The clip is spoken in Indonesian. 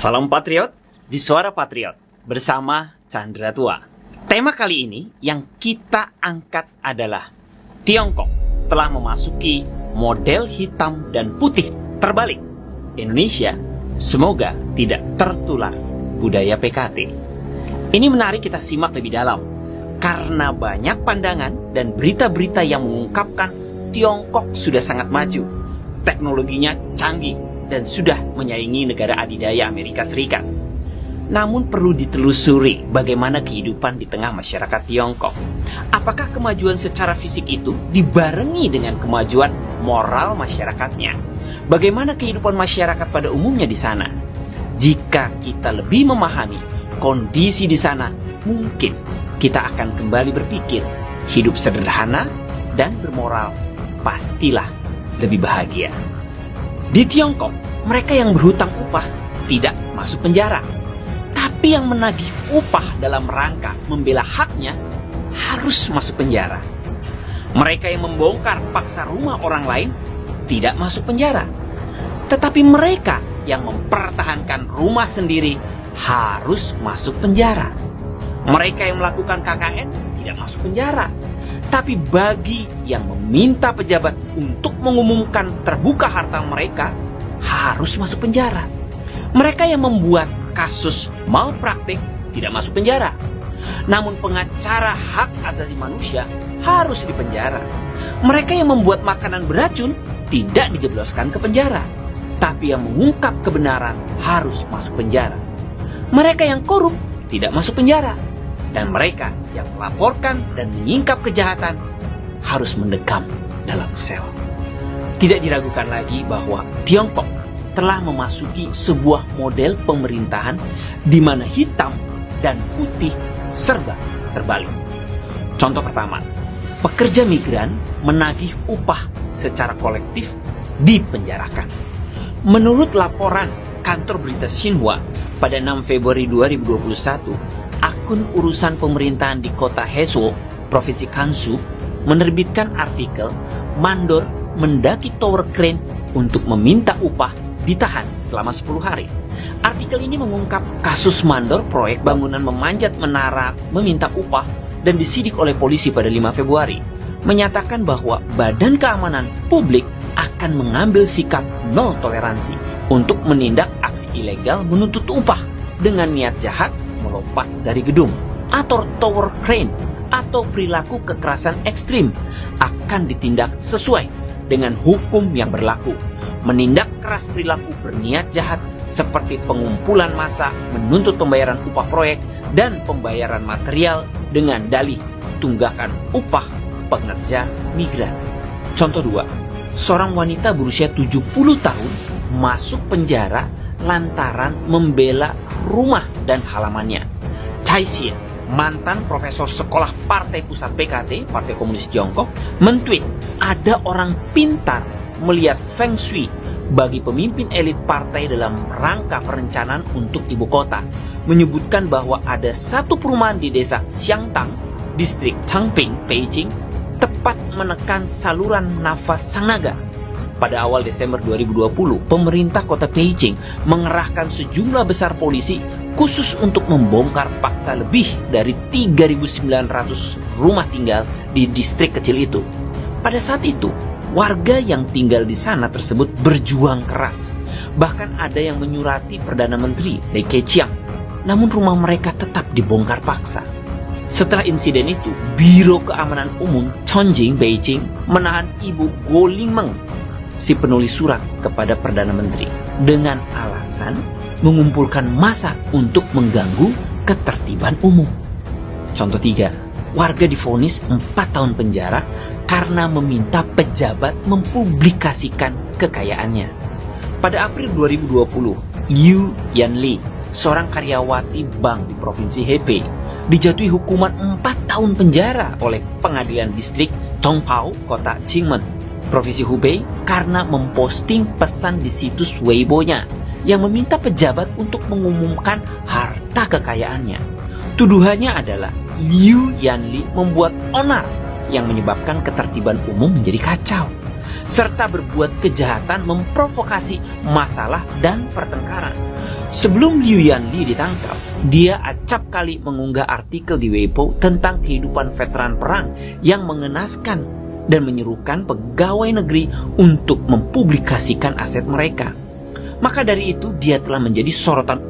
Salam Patriot di Suara Patriot bersama Chandra Tua. Tema kali ini yang kita angkat adalah Tiongkok telah memasuki model hitam dan putih terbalik. Indonesia semoga tidak tertular budaya PKT. Ini menarik kita simak lebih dalam karena banyak pandangan dan berita-berita yang mengungkapkan Tiongkok sudah sangat maju, teknologinya canggih dan sudah menyaingi negara adidaya Amerika Serikat. Namun perlu ditelusuri bagaimana kehidupan di tengah masyarakat Tiongkok. Apakah kemajuan secara fisik itu dibarengi dengan kemajuan moral masyarakatnya? Bagaimana kehidupan masyarakat pada umumnya di sana? Jika kita lebih memahami kondisi di sana, mungkin kita akan kembali berpikir hidup sederhana dan bermoral pastilah lebih bahagia. Di Tiongkok, mereka yang berhutang upah tidak masuk penjara. Tapi yang menagih upah dalam rangka membela haknya harus masuk penjara. Mereka yang membongkar paksa rumah orang lain tidak masuk penjara. Tetapi mereka yang mempertahankan rumah sendiri harus masuk penjara. Mereka yang melakukan KKN tidak masuk penjara. Tapi bagi yang meminta pejabat untuk mengumumkan terbuka harta mereka harus masuk penjara. Mereka yang membuat kasus malpraktik tidak masuk penjara. Namun pengacara hak asasi manusia harus dipenjara. Mereka yang membuat makanan beracun tidak dijebloskan ke penjara. Tapi yang mengungkap kebenaran harus masuk penjara. Mereka yang korup tidak masuk penjara. Dan mereka yang melaporkan dan menyingkap kejahatan harus mendekam dalam sel. Tidak diragukan lagi bahwa Tiongkok telah memasuki sebuah model pemerintahan di mana hitam dan putih serba terbalik. Contoh pertama, pekerja migran menagih upah secara kolektif dipenjarakan. Menurut laporan kantor berita Xinhua pada 6 Februari 2021, akun urusan pemerintahan di kota Hezhou, Provinsi Gansu, menerbitkan artikel mandor mendaki tower crane untuk meminta upah ditahan selama 10 hari. Artikel ini mengungkap kasus mandor proyek bangunan memanjat menara meminta upah dan disidik oleh polisi pada 5 Februari. Menyatakan bahwa Badan Keamanan Publik akan mengambil sikap nol toleransi untuk menindak aksi ilegal menuntut upah dengan niat jahat melompat dari gedung atau tower crane atau perilaku kekerasan ekstrim akan ditindak sesuai dengan hukum yang berlaku. Menindak keras perilaku berniat jahat seperti pengumpulan massa menuntut pembayaran upah proyek dan pembayaran material dengan dalih tunggakan upah pekerja migran. Contoh 2, seorang wanita berusia 70 tahun masuk penjara lantaran membela rumah dan halamannya. Chai Xie, mantan profesor sekolah Partai Pusat PKT, Partai Komunis Tiongkok, mentweet ada orang pintar melihat Feng Shui bagi pemimpin elit partai dalam rangka perencanaan untuk ibu kota, menyebutkan bahwa ada satu perumahan di desa Xiangtang, distrik Changping, Beijing, tepat menekan saluran nafas sang naga. Pada awal Desember 2020, pemerintah kota Beijing mengerahkan sejumlah besar polisi khusus untuk membongkar paksa lebih dari 3.900 rumah tinggal di distrik kecil itu. Pada saat itu, warga yang tinggal di sana tersebut berjuang keras. Bahkan ada yang menyurati Perdana Menteri Li Keqiang. Namun rumah mereka tetap dibongkar paksa. Setelah insiden itu, Biro Keamanan Umum Chongqing Beijing menahan Ibu Guo Lingmeng, si penulis surat kepada Perdana Menteri, dengan alasan mengumpulkan massa untuk mengganggu ketertiban umum. Contoh 3, warga divonis 4 tahun penjara karena meminta pejabat mempublikasikan kekayaannya. Pada April 2020, Liu Yanli, seorang karyawati bank di Provinsi Hebei, dijatuhi hukuman 4 tahun penjara oleh Pengadilan Distrik Tongpao, Kota Qingmen, Provinsi Hubei, karena memposting pesan di situs Weibo-nya yang meminta pejabat untuk mengumumkan harta kekayaannya. Tuduhannya adalah Liu Yanli membuat onar yang menyebabkan ketertiban umum menjadi kacau, serta berbuat kejahatan memprovokasi masalah dan pertengkaran. Sebelum Liu Yanli ditangkap, dia acap kali mengunggah artikel di Weibo tentang kehidupan veteran perang yang mengenaskan dan menyerukan pegawai negeri untuk mempublikasikan aset mereka. Maka dari itu dia telah menjadi sorotan